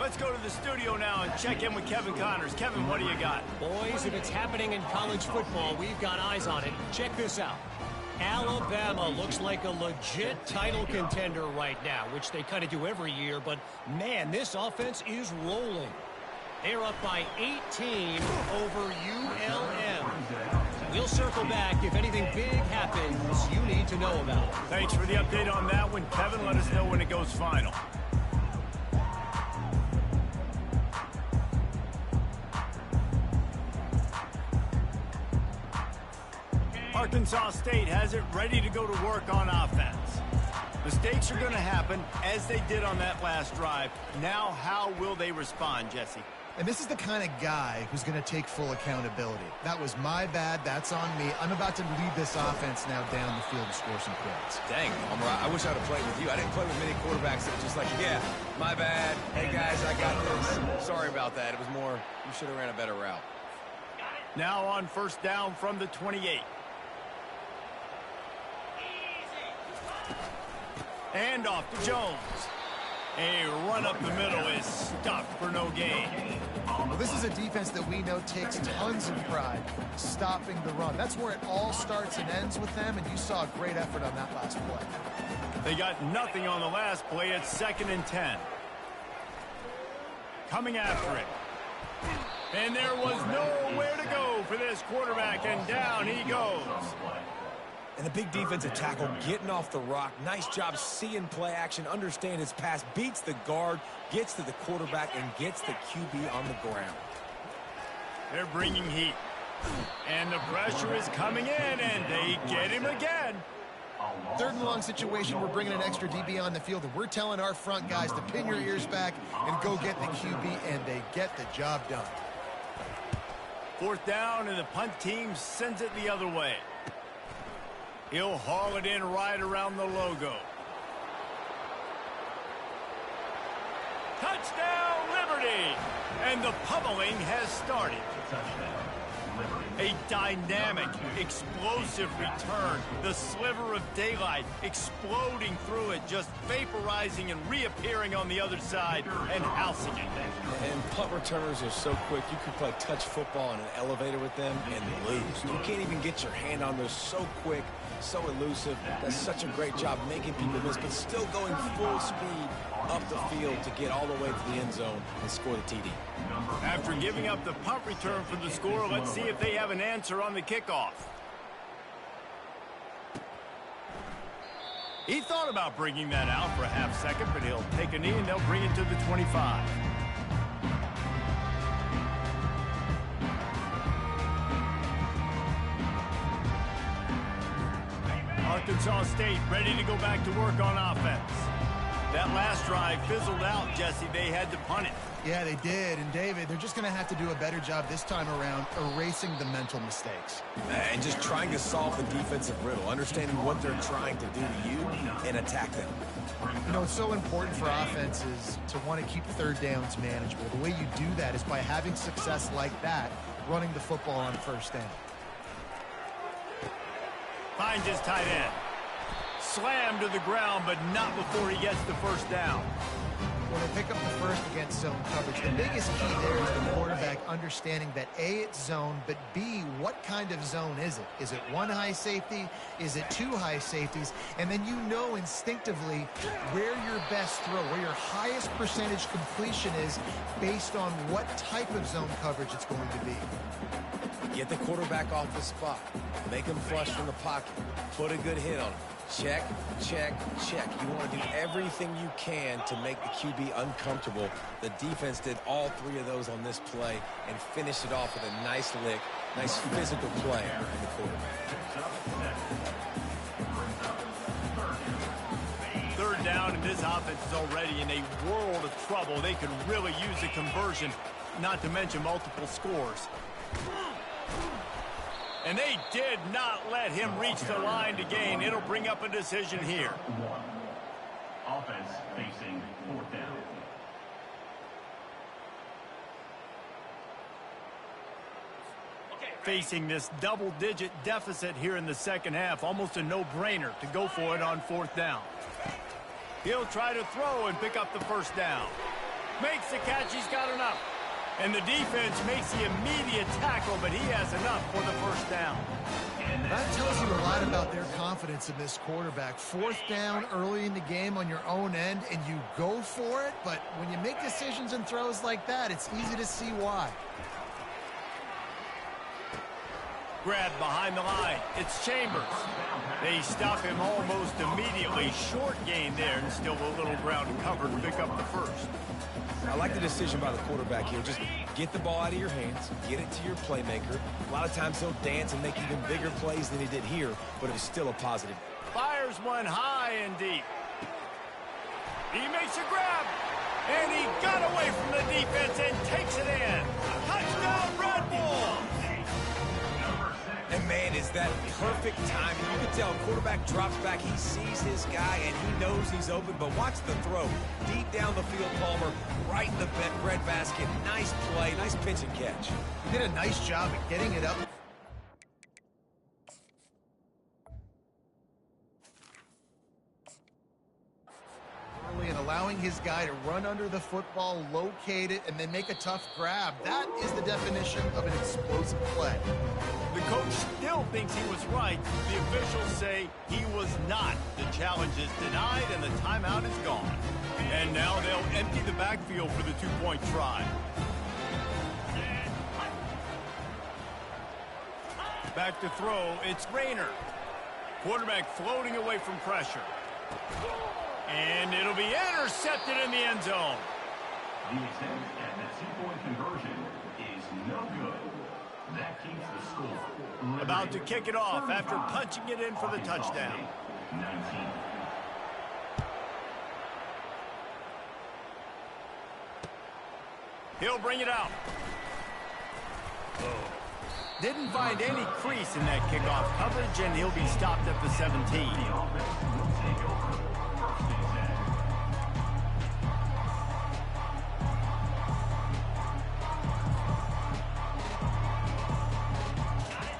Let's go to the studio now and check in with Kevin Connors. Kevin, what do you got? Boys, if it's happening in college football, we've got eyes on it. Check this out. Alabama looks like a legit title contender right now, which they kind of do every year, but man, this offense is rolling. They're up by 18 over ULM. We'll circle back if anything big happens you need to know about. Thanks for the update on that one, Kevin. Let us know when it goes final. Arkansas State has it ready to go to work on offense. Mistakes are going to happen, as they did on that last drive. Now, how will they respond, Jesse? And this is the kind of guy who's going to take full accountability. That was my bad. That's on me. I'm about to lead this offense now down the field to score some points. Dang, Homer, I wish I'd have played with you. I didn't play with many quarterbacks that were just like, yeah, my bad. Hey, guys, I got this. Sorry about that. It was more, you should have ran a better route. Now on first down from the 28. And off to Jones. A run up the middle is stuffed for no gain. Well, this is a defense that we know takes tons of pride stopping the run. That's where it all starts and ends with them, and you saw a great effort on that last play. They got nothing on the last play. It's 2nd and 10. Coming after it. And there was nowhere to go for this quarterback, and down he goes. And the big defensive tackle getting off the rock. Nice job seeing play action, understand his pass, beats the guard, gets to the quarterback, and gets the QB on the ground. They're bringing heat. And the pressure is coming in, and they get him again. 3rd and long situation, we're bringing an extra DB on the field, and we're telling our front guys to pin your ears back and go get the QB, and they get the job done. 4th down, and the punt team sends it the other way. He'll haul it in right around the logo. Touchdown, Liberty! And the pummeling has started. A dynamic, explosive return. The sliver of daylight exploding through it, just vaporizing and reappearing on the other side and housing it. And punt returners are so quick, you can play touch football in an elevator with them and lose. You can't even get your hand on those, so quick, so elusive. Does such a great job making people miss, but still going full speed up the field to get all the way to the end zone and score the TD. After giving up the punt return for the score, let's see if they have an answer on the kickoff. He thought about bringing that out for a half second, but he'll take a knee and they'll bring it to the 25. Arkansas State ready to go back to work on offense. That last drive fizzled out, Jesse. They had to punt it. Yeah, they did. And, David, they're just going to have to do a better job this time around erasing the mental mistakes. And just trying to solve the defensive riddle, understanding what they're trying to do to you and attack them. You know, it's so important for offenses to want to keep 3rd downs manageable. The way you do that is by having success like that, running the football on 1st down. Finds his tight end. Slammed to the ground, but not before he gets the first down. When they pick up the first against zone coverage, the biggest key there is the quarterback understanding that A, it's zone, but B, what kind of zone is it? Is it one high safety? Is it two high safeties? And then you know instinctively where your best throw, where your highest percentage completion is based on what type of zone coverage it's going to be. Get the quarterback off the spot. Make him flush from the pocket. Put a good hit on him. Check, check, check. You want to do everything you can to make the QB uncomfortable. The defense did all three of those on this play and finished it off with a nice lick, nice physical play from the quarterback. Third down, and this offense is already in a world of trouble. They could really use a conversion, not to mention multiple scores. And they did not let him reach the line to gain. It'll bring up a decision here. Offense facing fourth down. Facing this double-digit deficit here in the second half, almost a no-brainer to go for it on fourth down. He'll try to throw and pick up the first down. Makes the catch, he's got enough. And the defense makes the immediate tackle, but he has enough for the first down. That tells you a lot about their confidence in this quarterback. Fourth down early in the game on your own end, and you go for it, but when you make decisions and throws like that, it's easy to see why. Grabbed behind the line. It's Chambers. They stop him almost immediately. Short gain there, and still a little ground covered to pick up the first. I like the decision by the quarterback here. Just get the ball out of your hands, get it to your playmaker. A lot of times he'll dance and make even bigger plays than he did here, but it was still a positive. Fires one high and deep. He makes a grab, and he got away from the defense and takes it in. Touchdown, Red Bull! And man, is that perfect timing. You can tell quarterback drops back, he sees his guy, and he knows he's open, but watch the throw. Deep down the field, Palmer, right in the bread basket. Nice play, nice pitch and catch. He did a nice job at getting it up. And allowing his guy to run under the football, locate it, and then make a tough grab. That is the definition of an explosive play. The coach still thinks he was right. The officials say he was not. The challenge is denied, and the timeout is gone. And now they'll empty the backfield for the two-point try. Back to throw, it's Rayner. Quarterback floating away from pressure. And it'll be intercepted in the end zone. The attempt at the two-point conversion is no good. That keeps the score. About to kick it off after punching it in for the touchdown. 19. He'll bring it out. Didn't find any crease in that kickoff coverage, and he'll be stopped at the 17.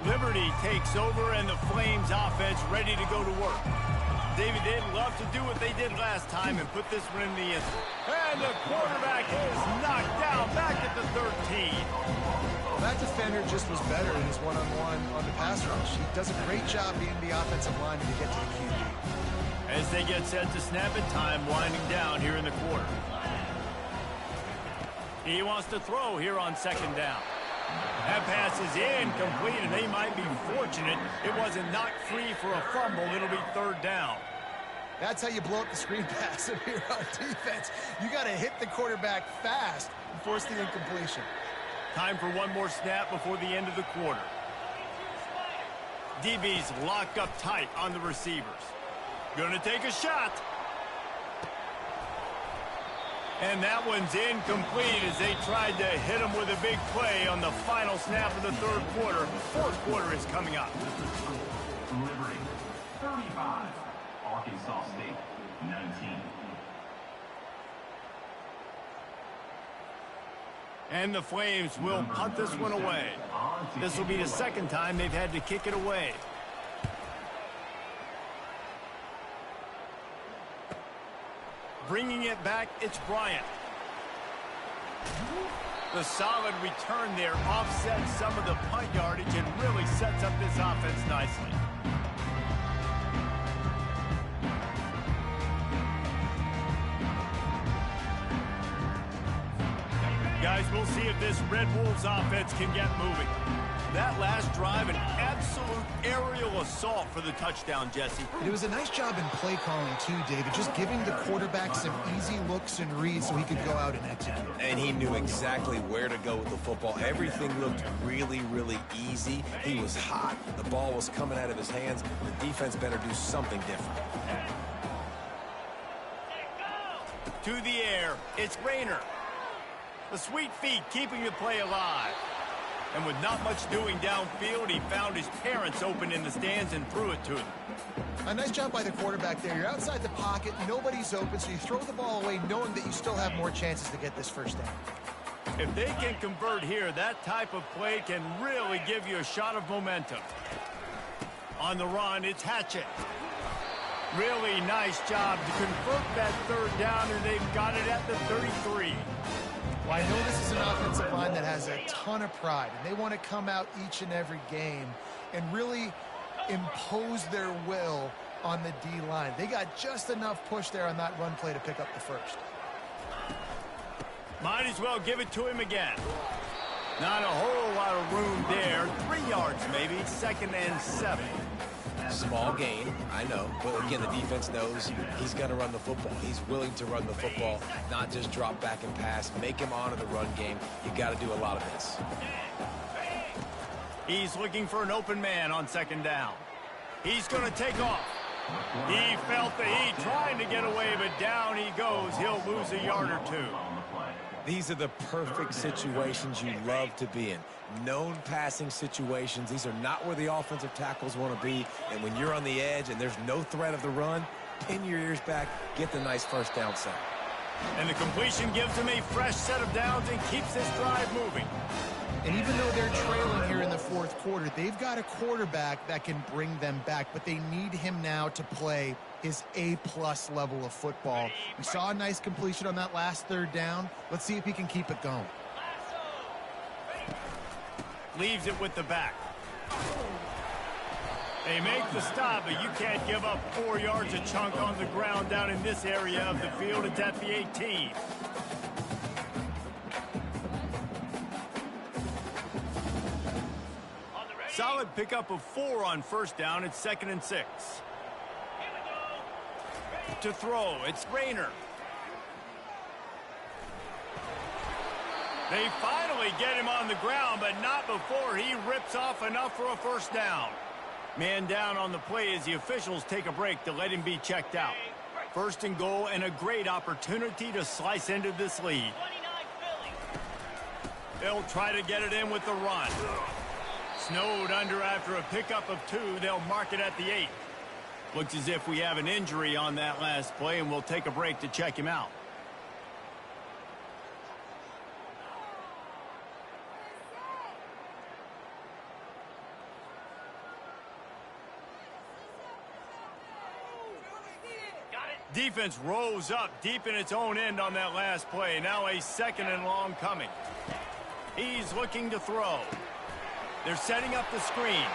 Liberty takes over, and the Flames offense ready to go to work. David, they'd love to do what they did last time and put this one in the end zone. And the quarterback is knocked down back at the 13. Well, that defender just was better in his one-on-one on the pass rush. He does a great job being the offensive lineman to get to the QB. As they get set to snap it, time winding down here in the quarter. He wants to throw here on second down. That pass is incomplete, and they might be fortunate it wasn't knocked free for a fumble. It'll be third down. That's how you blow up the screen pass if you're on defense. You got to hit the quarterback fast and force the incompletion. Time for one more snap before the end of the quarter. DB's locked up tight on the receivers. Gonna take a shot. And that one's incomplete as they tried to hit him with a big play on the final snap of the third quarter. Fourth quarter is coming up. Liberty, 35. Arkansas State, 19. And the Flames will punt this one away. This will be the second time they've had to kick it away. Bringing it back, it's Bryant. The solid return there offsets some of the punt yardage and really sets up this offense nicely. Guys, we'll see if this Red Wolves offense can get moving. That last drive, an absolute aerial assault for the touchdown, Jesse. It was a nice job in play calling, too, David, just giving the quarterback some easy looks and reads so he could go out and execute. And he knew exactly where to go with the football. Everything looked really, really easy. He was hot. The ball was coming out of his hands. The defense better do something different. To the air, it's Rayner. The sweet feet keeping the play alive. And with not much doing downfield, he found his parents open in the stands and threw it to them. A nice job by the quarterback there. You're outside the pocket, nobody's open, so you throw the ball away knowing that you still have more chances to get this first down. If they can convert here, that type of play can really give you a shot of momentum. On the run, it's Hatchett. Really nice job to convert that third down, and they've got it at the 33. Well, I know this is an offensive line that has a ton of pride, and they want to come out each and every game and really impose their will on the D-line. They got just enough push there on that run play to pick up the first. Might as well give it to him again. Not a whole lot of room there. 3 yards maybe, 2nd and 7. Small gain, I know, but again, the defense knows he's going to run the football. He's willing to run the football, not just drop back and pass, make him honor the run game. You got to do a lot of this. He's looking for an open man on 2nd down. He's going to take off. He felt the heat trying to get away, but down he goes. He'll lose a yard or two. These are the perfect situations you love to be in. Known passing situations. These are not where the offensive tackles want to be. And when you're on the edge and there's no threat of the run, pin your ears back, get the nice first down set. And the completion gives him a fresh set of downs and keeps this drive moving. And even though they're trailing here in the fourth quarter, they've got a quarterback that can bring them back, but they need him now to play his A-plus level of football. We saw a nice completion on that last 3rd down. Let's see if he can keep it going. Leaves it with the back. They make the stop, but you can't give up 4 yards a chunk on the ground down in this area of the field. It's at the 18. Solid pickup of 4 on 1st down. It's 2nd and 6. To throw, it's Rayner. They finally get him on the ground, but not before he rips off enough for a 1st down. Man down on the play as the officials take a break to let him be checked out. 1st and goal and a great opportunity to slice into this lead. They'll try to get it in with the run. Snowed under after a pickup of 2. They'll mark it at the 8. Looks as if we have an injury on that last play, and we'll take a break to check him out. Defense rose up deep in its own end on that last play. Now a 2nd and long coming. He's looking to throw. They're setting up the screen.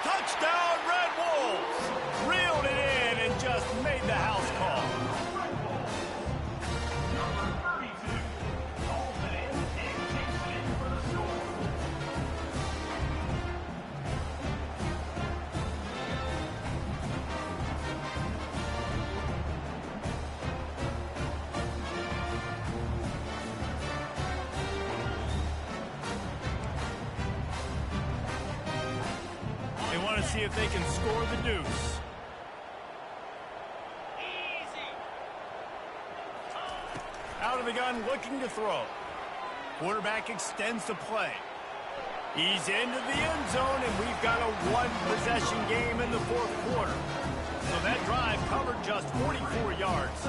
Touchdown, Red Wolves! Reeled it in and just made the house call. See if they can score the deuce. Out of the gun, looking to throw. Quarterback extends the play. He's into the end zone, and we've got a 1-possession game in the 4th quarter. So that drive covered just 44 yards.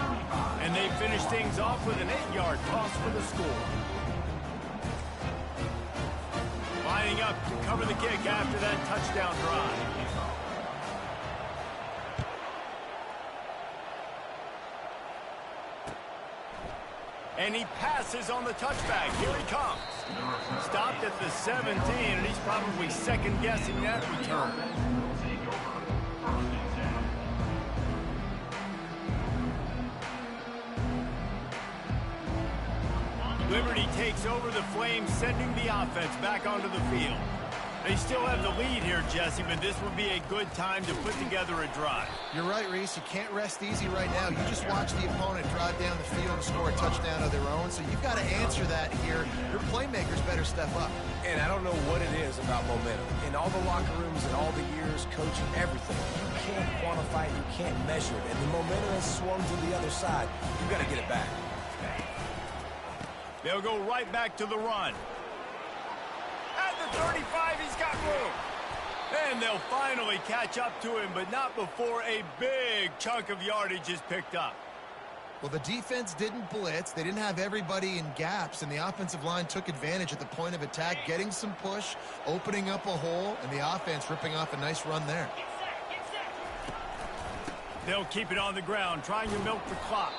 And they finish things off with an 8-yard toss for the score. Lining up to cover the kick after that touchdown drive. And he passes on the touchback. Here he comes. Stopped at the 17, and he's probably second-guessing that return. Liberty takes over the Flames, sending the offense back onto the field. They still have the lead here, Jesse, but this would be a good time to put together a drive. You're right, Reese. You can't rest easy right now. You just watch the opponent drive down the field and score a touchdown of their own, so you've got to answer that here. Your playmakers better step up. And I don't know what it is about momentum. In all the locker rooms and all the years, coaching, everything, you can't quantify it, you can't measure it. And the momentum has swung to the other side. You've got to get it back. They'll go right back to the run. At the 35, he's got room. And they'll finally catch up to him, but not before a big chunk of yardage is picked up. Well, the defense didn't blitz. They didn't have everybody in gaps, and the offensive line took advantage at the point of attack, getting some push, opening up a hole, and the offense ripping off a nice run there. They'll keep it on the ground, trying to milk the clock.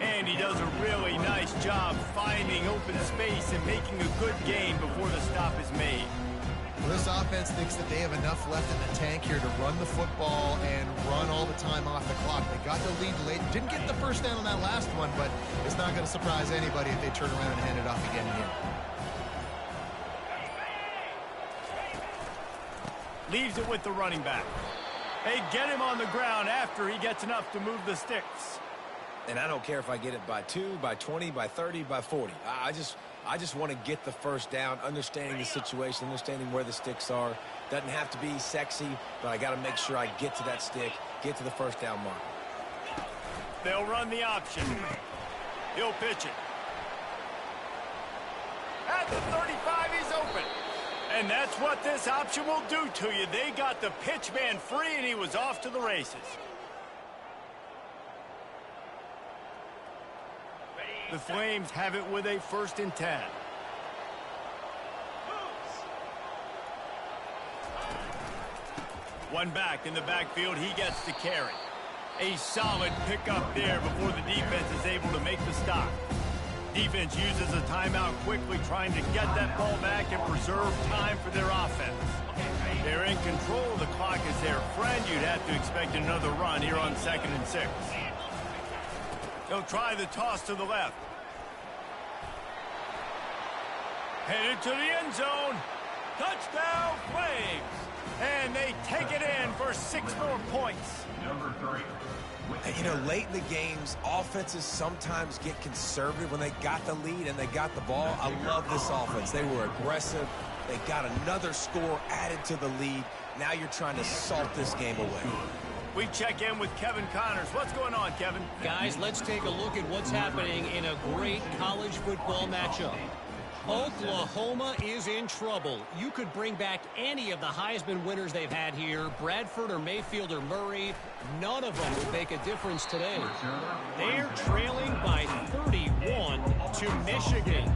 And he does a really nice job finding open space and making a good gain before the stop is made. Well, this offense thinks that they have enough left in the tank here to run the football and run all the time off the clock. They got the lead late. Didn't get the first down on that last one, but it's not going to surprise anybody if they turn around and hand it off again here. Leaves it with the running back. They get him on the ground after he gets enough to move the sticks. And I don't care if I get it by 2, by 20, by 30, by 40. I just want to get the first down, understanding the situation, understanding where the sticks are. Doesn't have to be sexy, but I got to make sure I get to that stick, get to the first down mark. They'll run the option. He'll pitch it. At the 35, he's open. And that's what this option will do to you. They got the pitch man free, and he was off to the races. The Flames have it with a 1st and 10. One back in the backfield, he gets the carry. A solid pickup there before the defense is able to make the stop. Defense uses a timeout quickly, trying to get that ball back and preserve time for their offense. They're in control of the clock as their friend. You'd have to expect another run here on 2nd and 6. They'll try the toss to the left. Headed to the end zone. Touchdown, Flames. And they take it in for 6 more points. Number 3. You know, late in the games, offenses sometimes get conservative when they got the lead and they got the ball. I love this offense. They were aggressive. They got another score added to the lead. Now you're trying to salt this game away. We check in with Kevin Connors. What's going on, Kevin? Guys, let's take a look at what's happening in a great college football matchup. Oklahoma is in trouble. You could bring back any of the Heisman winners they've had here, Bradford or Mayfield or Murray. None of them will make a difference today. They're trailing by 31 to Michigan.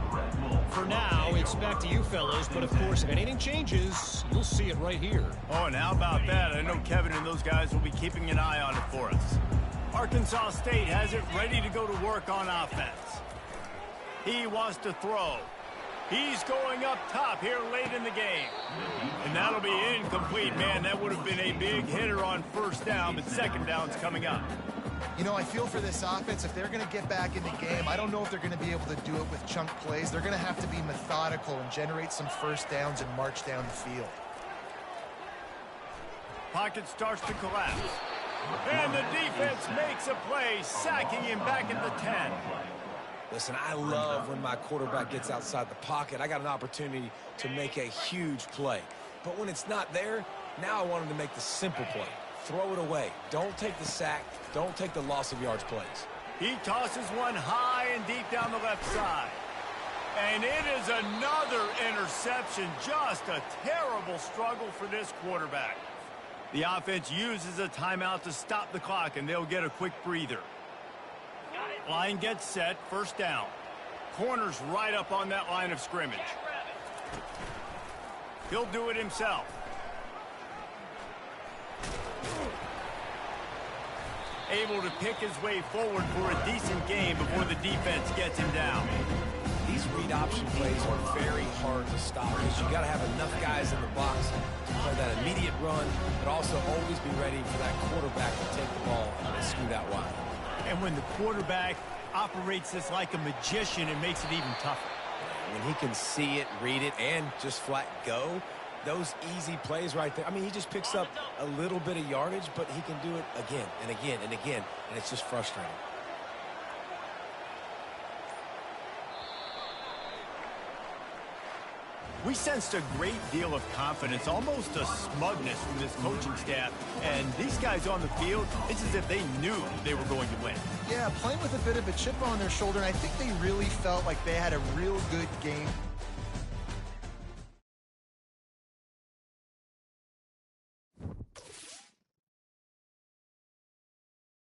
For now, it's back to you fellows, but of course, if anything changes, you'll see it right here. Oh, and how about that? I know Kevin and those guys will be keeping an eye on it for us. Arkansas State has it ready to go to work on offense. He wants to throw. He's going up top here late in the game. And that'll be incomplete, man. That would have been a big hitter on 1st down, but 2nd down's coming up. You know, I feel for this offense, if they're going to get back in the game, I don't know if they're going to be able to do it with chunk plays. They're going to have to be methodical and generate some 1st downs and march down the field. Pocket starts to collapse. And the defense makes a play, sacking him back at the 10. Listen, I love when my quarterback gets outside the pocket. I got an opportunity to make a huge play. But when it's not there, now I want him to make the simple play. Throw it away. Don't take the sack. Don't take the loss of yards plays. He tosses one high and deep down the left side. And it is another interception. Just a terrible struggle for this quarterback. The offense uses a timeout to stop the clock, and they'll get a quick breather. Line gets set, 1st down. Corner's right up on that line of scrimmage. He'll do it himself. able to pick his way forward for a decent game before the defense gets him down. These read option plays are very hard to stop because you got to have enough guys in the box to play that immediate run, but also always be ready for that quarterback to take the ball and scoot out wide. And when the quarterback operates this like a magician, it makes it even tougher. When he can see it, read it, and just flat go, those easy plays right there. I mean, he just picks up a little bit of yardage, but he can do it again and again and again, and it's just frustrating. We sensed a great deal of confidence, almost a smugness from this coaching staff. And these guys on the field, it's as if they knew they were going to win. Yeah, playing with a bit of a chip on their shoulder, and I think they really felt like they had a real good game